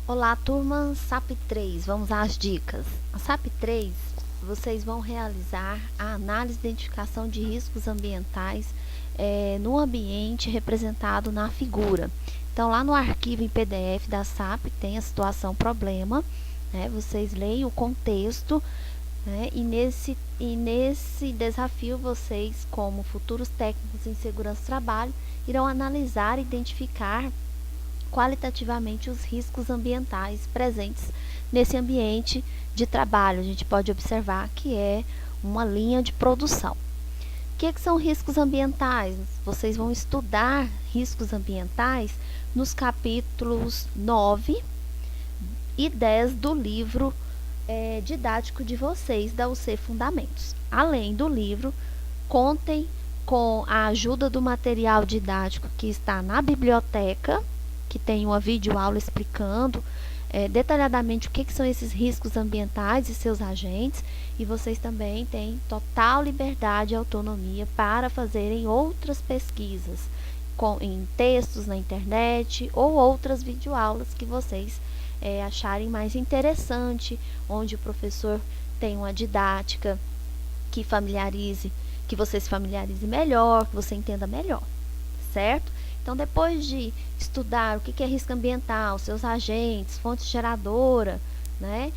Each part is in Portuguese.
Olá, turma SAP 3, vamos às dicas. A SAP 3, vocês vão realizar a análise de identificação de riscos ambientais no ambiente representado na figura. Então, lá no arquivo em PDF da SAP tem a situação problema, né? Vocês leem o contexto, né? E nesse desafio, vocês, como futuros técnicos em segurança do trabalho, irão analisar e identificar qualitativamente os riscos ambientais presentes nesse ambiente de trabalho. A gente pode observar que é uma linha de produção. O que são riscos ambientais? Vocês vão estudar riscos ambientais nos capítulos 9 e 10 do livro didático de vocês da UC Fundamentos. Além do livro, contem com a ajuda do material didático que está na biblioteca, que tem uma videoaula explicando detalhadamente o que são esses riscos ambientais e seus agentes, e vocês também têm total liberdade e autonomia para fazerem outras pesquisas em textos na internet ou outras videoaulas que vocês acharem mais interessante, onde o professor tem uma didática que você se familiarize melhor, que você entenda melhor, certo? Então, depois de estudar o que é risco ambiental, seus agentes, fonte geradora, né?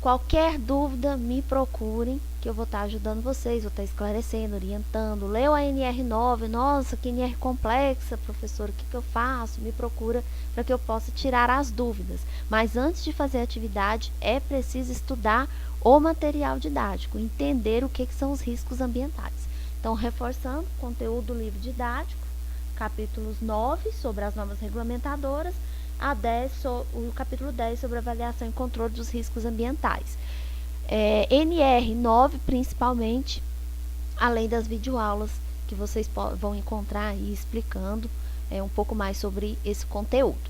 Qualquer dúvida, me procurem, que eu vou estar ajudando vocês, vou estar esclarecendo, orientando. Leu a NR9, nossa, que NR complexa, professor, o que eu faço? Me procura para que eu possa tirar as dúvidas. Mas antes de fazer a atividade, é preciso estudar o material didático, entender o que são os riscos ambientais. Então, reforçando, conteúdo do livro didático, capítulos 9 sobre as normas regulamentadoras, o capítulo 10 sobre avaliação e controle dos riscos ambientais. NR9 principalmente, além das videoaulas que vocês vão encontrar aí explicando um pouco mais sobre esse conteúdo.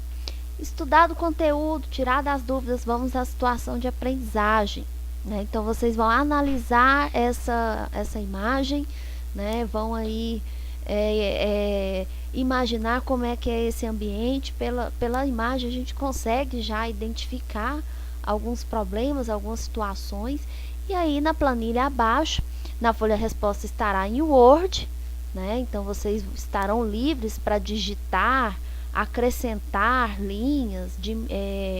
Estudado o conteúdo, tirar das dúvidas, vamos à situação de aprendizagem, né? Então, vocês vão analisar essa imagem, né? Vão aí imaginar como é que é esse ambiente. Pela imagem a gente consegue já identificar alguns problemas, algumas situações, e aí na planilha abaixo, na folha resposta estará em Word, né? Então vocês estarão livres para digitar, acrescentar linhas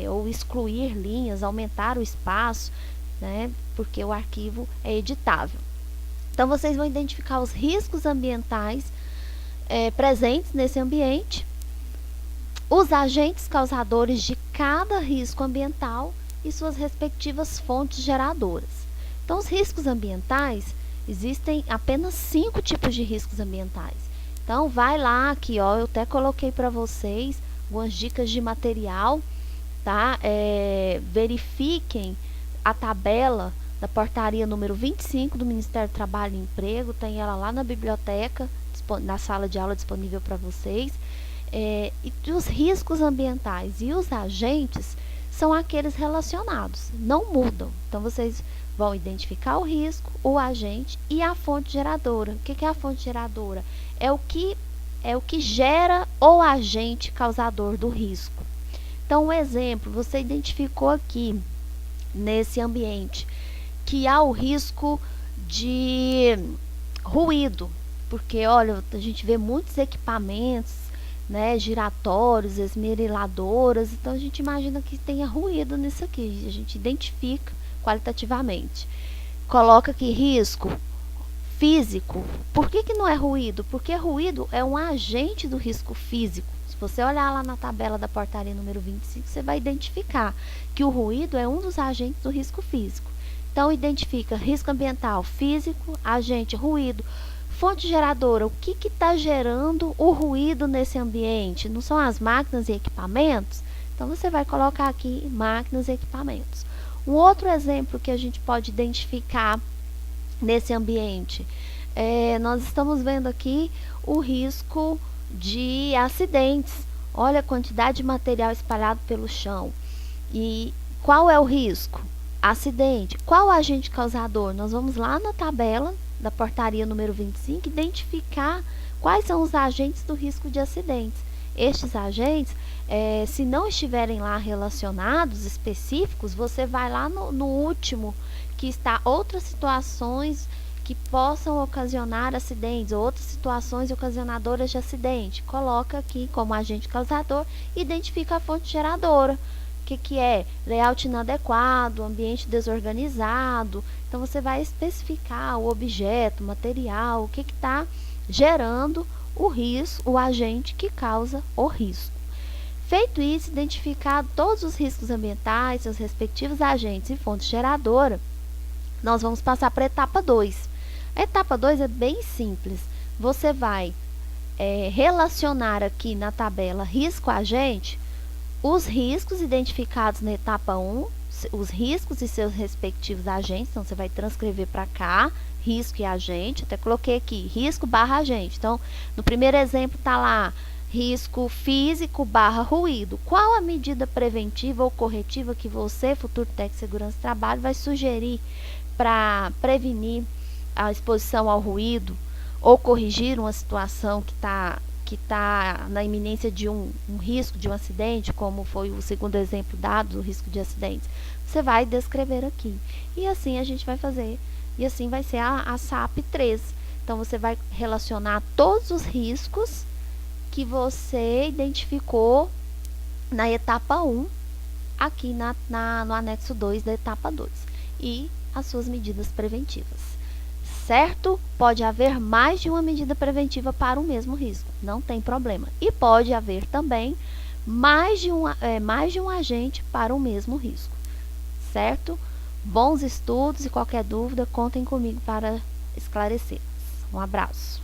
ou excluir linhas, aumentar o espaço, né? Porque o arquivo é editável. Então, vocês vão identificar os riscos ambientais presentes nesse ambiente, os agentes causadores de cada risco ambiental e suas respectivas fontes geradoras. Então, os riscos ambientais, existem apenas 5 tipos de riscos ambientais. Então, vai lá aqui, ó, eu até coloquei para vocês algumas dicas de material, tá? Verifiquem a tabela da portaria número 25 do Ministério do Trabalho e Emprego, tem ela lá na biblioteca, na sala de aula disponível para vocês. E os riscos ambientais e os agentes são aqueles relacionados, não mudam. Então, vocês vão identificar o risco, o agente e a fonte geradora. O que é a fonte geradora? É o que gera o agente causador do risco. Então, um exemplo, você identificou aqui nesse ambiente que há o risco de ruído, porque olha, a gente vê muitos equipamentos, né, giratórios, esmeriladoras, então a gente imagina que tenha ruído nisso aqui, a gente identifica qualitativamente. Coloca aqui risco físico. Por que não é ruído? Porque ruído é um agente do risco físico. Se você olhar lá na tabela da portaria número 25, você vai identificar que o ruído é um dos agentes do risco físico. Então, identifica risco ambiental físico, agente ruído, fonte geradora. O que está gerando o ruído nesse ambiente? Não são as máquinas e equipamentos? Então, você vai colocar aqui máquinas e equipamentos. Um outro exemplo que a gente pode identificar nesse ambiente, nós estamos vendo aqui o risco de acidentes. Olha a quantidade de material espalhado pelo chão. E qual é o risco? Acidente. Qual o agente causador? Nós vamos lá na tabela da portaria número 25 identificar quais são os agentes do risco de acidentes. Estes agentes, se não estiverem lá relacionados, específicos, você vai lá no último, que está outras situações que possam ocasionar acidentes, ou outras situações ocasionadoras de acidente. Coloca aqui como agente causador, identifica a fonte geradora. O que é? Layout inadequado, ambiente desorganizado. Então, você vai especificar o objeto, o material, o que está gerando o risco, o agente que causa o risco. Feito isso, identificado todos os riscos ambientais, seus respectivos agentes e fonte geradora, nós vamos passar para a etapa 2. A etapa 2 é bem simples. Você vai relacionar aqui na tabela risco-agente os riscos identificados na etapa 1, os riscos e seus respectivos agentes. Então, você vai transcrever para cá, risco e agente. Até coloquei aqui, risco barra agente. Então, no primeiro exemplo está lá, risco físico barra ruído. Qual a medida preventiva ou corretiva que você, futuro técnico de segurança do trabalho, vai sugerir para prevenir a exposição ao ruído ou corrigir uma situação que está na iminência de um risco de um acidente, como foi o segundo exemplo dado, o risco de acidentes? Você vai descrever aqui. E assim a gente vai fazer. E assim vai ser a SAP 3. Então, você vai relacionar todos os riscos que você identificou na etapa 1, aqui no anexo 2 da etapa 2. E as suas medidas preventivas. Certo? Pode haver mais de uma medida preventiva para o mesmo risco, não tem problema. E pode haver também mais de um agente para o mesmo risco. Certo? Bons estudos e qualquer dúvida, contem comigo para esclarecer. Um abraço.